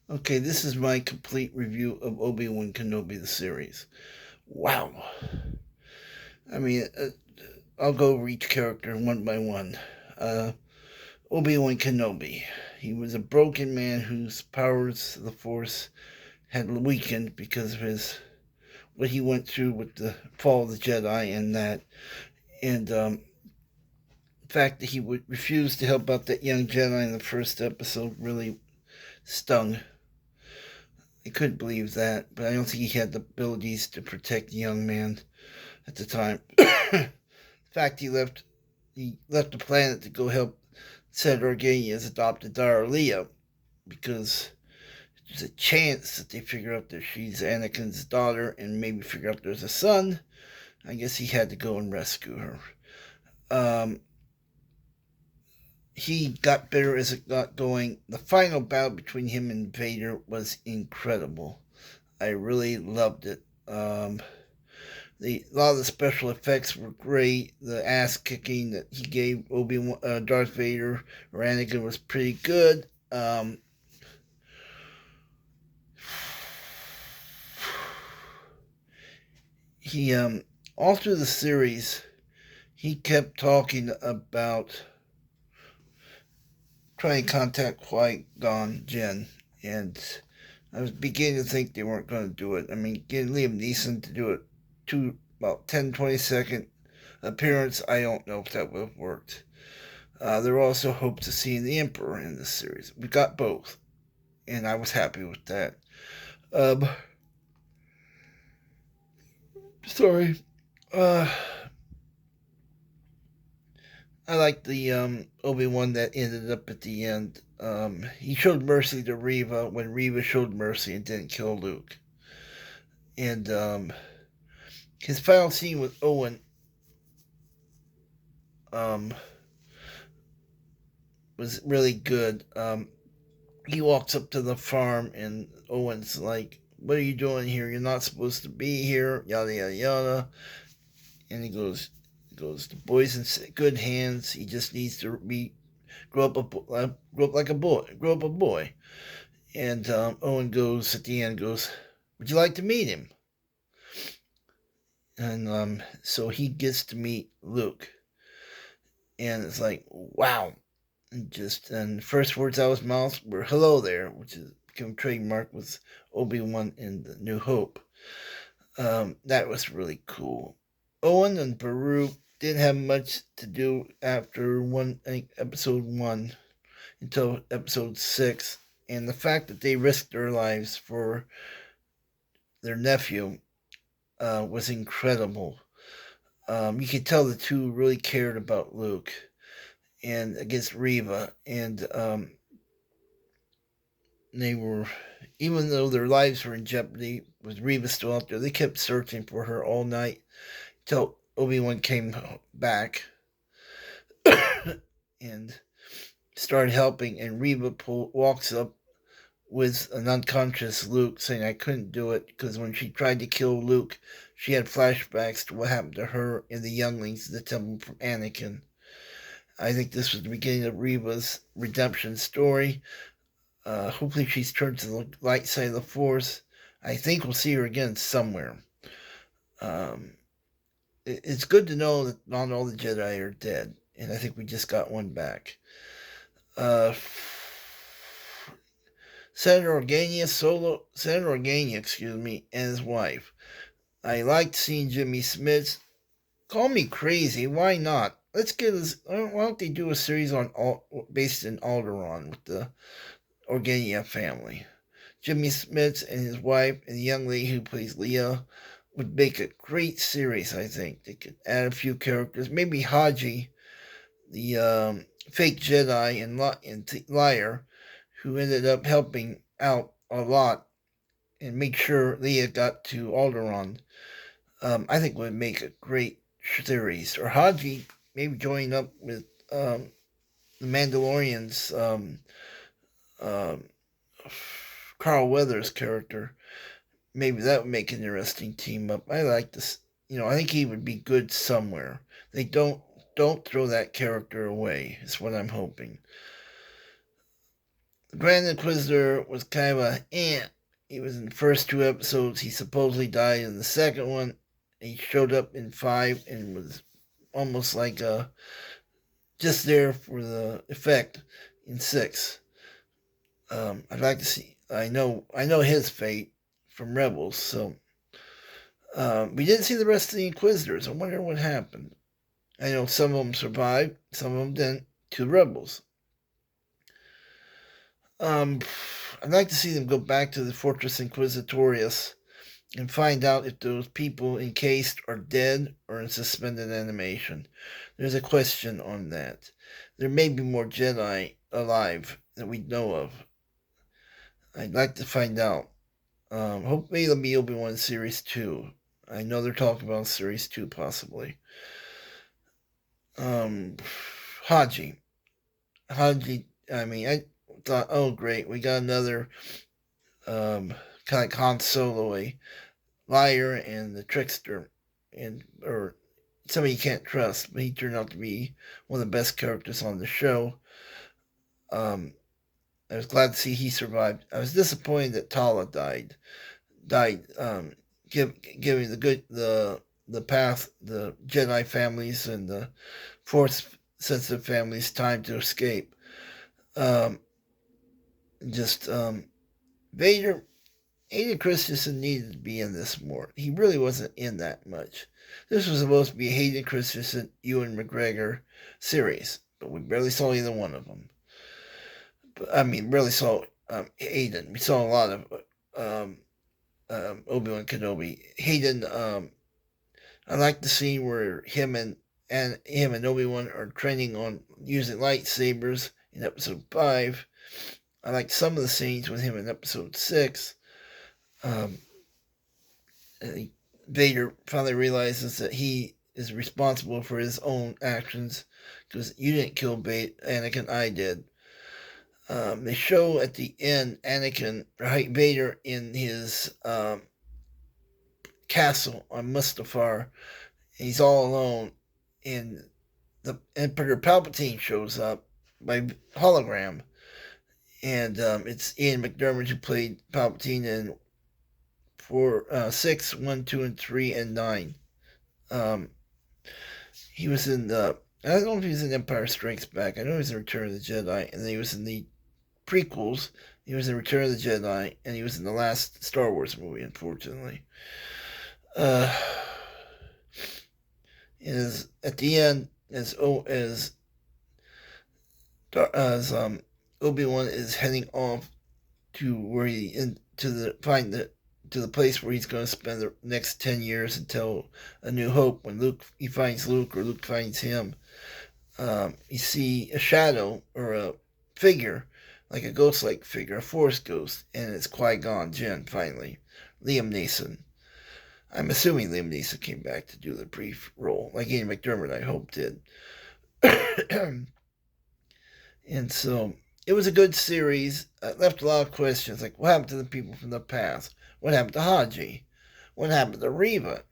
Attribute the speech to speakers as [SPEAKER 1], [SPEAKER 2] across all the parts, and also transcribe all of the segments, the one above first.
[SPEAKER 1] Okay, this is my complete review of Obi-Wan Kenobi, the series. Wow. I mean, I'll go over each character one by one. Uh, Obi-Wan Kenobi. He was a broken man whose powers of the Force had weakened because of what he went through with the fall of the Jedi and that. And the fact that he would refuse to help out that young Jedi in the first episode really stung. I couldn't believe that, but I don't think he had the abilities to protect the young man at the time. In fact, he left the planet to go help Senator Organia's adopted daughter Leah because there's a chance that they figure out that she's Anakin's daughter and maybe figure out there's a son. I guess he had to go and rescue her. Um, he got better as it got going. The final battle between him and Vader was incredible. I really loved it. A lot of the special effects were great. The ass kicking that he gave Darth Vader or Anakin was pretty good. He All through the series, he kept talking about trying to contact Qui Gon Jinn, and I was beginning to think they weren't going to do it. I mean, getting Liam Neeson to do it about 10-20 second appearance, I don't know if that would have worked. There were also hopes of seeing the Emperor in this series. We got both, and I was happy with that. Um, Sorry. Uh, I like the Obi-Wan that ended up at the end. He showed mercy to Reva when Reva showed mercy and didn't kill Luke. And his final scene with Owen um, was really good. He walks up to the farm and Owen's like, "What are you doing here? You're not supposed to be here." Yada yada yada. And he goes, "The boy's in good hands. He just needs to grow up like a boy, grow up a boy." And Owen goes at the end, goes, "Would you like to meet him?" And so he gets to meet Luke, and it's like, wow. And the first words out of his mouth were "Hello there," which is become trademark with Obi-Wan in the New Hope. That was really cool. Owen and Beru didn't have much to do after episode 1 until episode 6, and the fact that they risked their lives for their nephew was incredible. You could tell the two really cared about Luke and against Reva, and they were, even though their lives were in jeopardy with Reva still out there, they kept searching for her all night till Obi-Wan came back and started helping, and Reva walks up with an unconscious Luke saying, "I couldn't do it," because when she tried to kill Luke, she had flashbacks to what happened to her and the younglings in the temple from Anakin. I think this was the beginning of Reva's redemption story. Hopefully she's turned to the light side of the Force. I think we'll see her again somewhere. Um, it's good to know that not all the Jedi are dead, and I think we just got one back. Uh, Senator Organia, and his wife. I liked seeing Jimmy Smits. Call me crazy, why not? Why don't they do a series based in Alderaan with the Organia family? Jimmy Smits and his wife and the young lady who plays Leah would make a great series. I think they could add a few characters, maybe Haji, the fake Jedi and liar, who ended up helping out a lot and make sure Leah got to Alderaan. I think would make a great series. Or Haji maybe join up with the Mandalorian's um, Carl Weathers character. Maybe that would make an interesting team up. I like this. I think he would be good somewhere. They don't throw that character away. Is what I'm hoping. Grand Inquisitor was kind of a He was in the first two episodes. He supposedly died in the second one. He showed up in 5 and was almost like just there for the effect in 6. I'd like to see. I know his fate from Rebels, so we didn't see the rest of the Inquisitors. I wonder what happened. I know some of them survived, some of them didn't. To Rebels. I'd like to see them go back to the Fortress Inquisitorius and find out if those people encased are dead or in suspended animation. There's a question on that. There may be more Jedi alive that we know of. I'd like to find out. Hopefully it'll be Obi-Wan Series 2. I know they're talking about Series 2 possibly. Haji. I thought, oh great, we got another kind of like Han Solo, a liar and the trickster, or somebody you can't trust. But he turned out to be one of the best characters on the show. I was glad to see he survived. I was disappointed that Tala died. Giving the path, the Jedi families and the Force sensitive families time to escape. Um, just Vader, Hayden Christensen needed to be in this more. He really wasn't in that much. This was supposed to be a Hayden Christensen, Ewan McGregor series, but we barely saw either one of them. Barely saw Hayden. We saw a lot of Obi-Wan Kenobi. Hayden, I like the scene where him and Obi-Wan are training on using lightsabers in episode 5. I liked some of the scenes with him in episode 6. Vader finally realizes that he is responsible for his own actions because you didn't kill Anakin, I did. They show at the end Vader in his castle on Mustafar. He's all alone, and the Emperor Palpatine shows up by hologram, and it's Ian McDiarmid who played Palpatine in 6, 1, 2, and 3, and 9. He was in the. I don't know if he was in Empire Strikes Back. I know he was in Return of the Jedi, and then he was in the prequels. He was in Return of the Jedi, and he was in the last Star Wars movie, unfortunately. Is at the end as Obi-Wan is heading off to where to the place where he's going to spend the next 10 years until A New Hope, when he finds Luke or Luke finds him. You see a shadow or a figure, like a ghost-like figure, a Force ghost, and it's Qui-Gon Jinn, finally. Liam Neeson. I'm assuming Liam Neeson came back to do the brief role, like Ian McDiarmid, I hope, did. And so, it was a good series. It left a lot of questions, like what happened to the people from the past? What happened to Haji? What happened to Reva?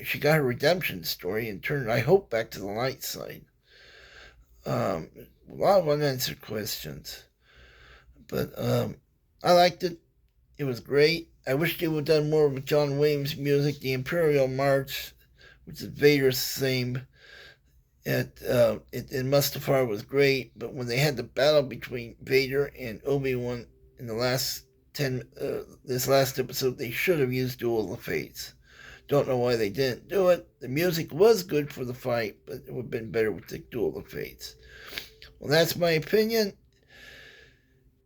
[SPEAKER 1] She got her redemption story and turned, I hope, back to the light side. A lot of unanswered questions. But I liked it. It was great. I wish they would have done more with John Williams' music. The Imperial March, which is Vader's theme, in Mustafar was great. But when they had the battle between Vader and Obi-Wan in the this last episode, they should have used Duel of the Fates. Don't know why they didn't do it. The music was good for the fight, but it would have been better with the Duel of the Fates. Well, that's my opinion.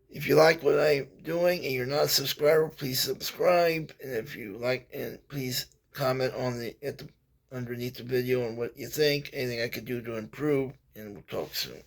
[SPEAKER 1] If you like what I'm doing and you're not a subscriber, please subscribe. And if you like, and please comment on underneath the video on what you think, anything I could do to improve, and we'll talk soon.